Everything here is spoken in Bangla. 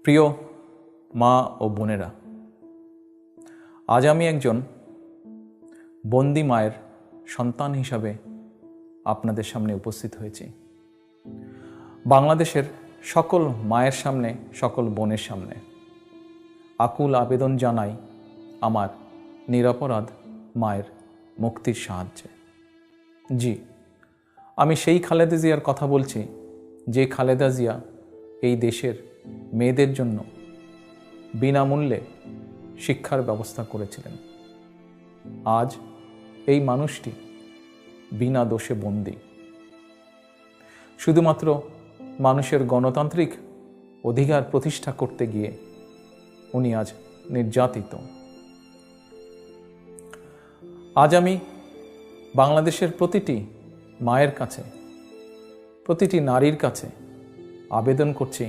প্রিয় মা ও বোনেরা, আজ আমি একজন বন্দি মায়ের সন্তান হিসাবে আপনাদের সামনে উপস্থিত হয়েছি। বাংলাদেশের সকল মায়ের সামনে, সকল বোনের সামনে আকুল আবেদন জানাই আমার নিরপরাধ মায়ের মুক্তির সাহায্যে। জি, আমি সেই খালেদা জিয়ার কথা বলছি, যে খালেদা জিয়া এই দেশের মেয়েদের জন্য বিনামূল্যে শিক্ষার ব্যবস্থা করেছিলেন। আজ এই মানুষটি বিনা দোষে বন্দী। শুধুমাত্র মানুষের গণতান্ত্রিক অধিকার প্রতিষ্ঠা করতে গিয়ে উনি আজ নির্যাতিত। আজ আমি বাংলাদেশের প্রতিটি মায়ের কাছে, প্রতিটি নারীর কাছে আবেদন করছি,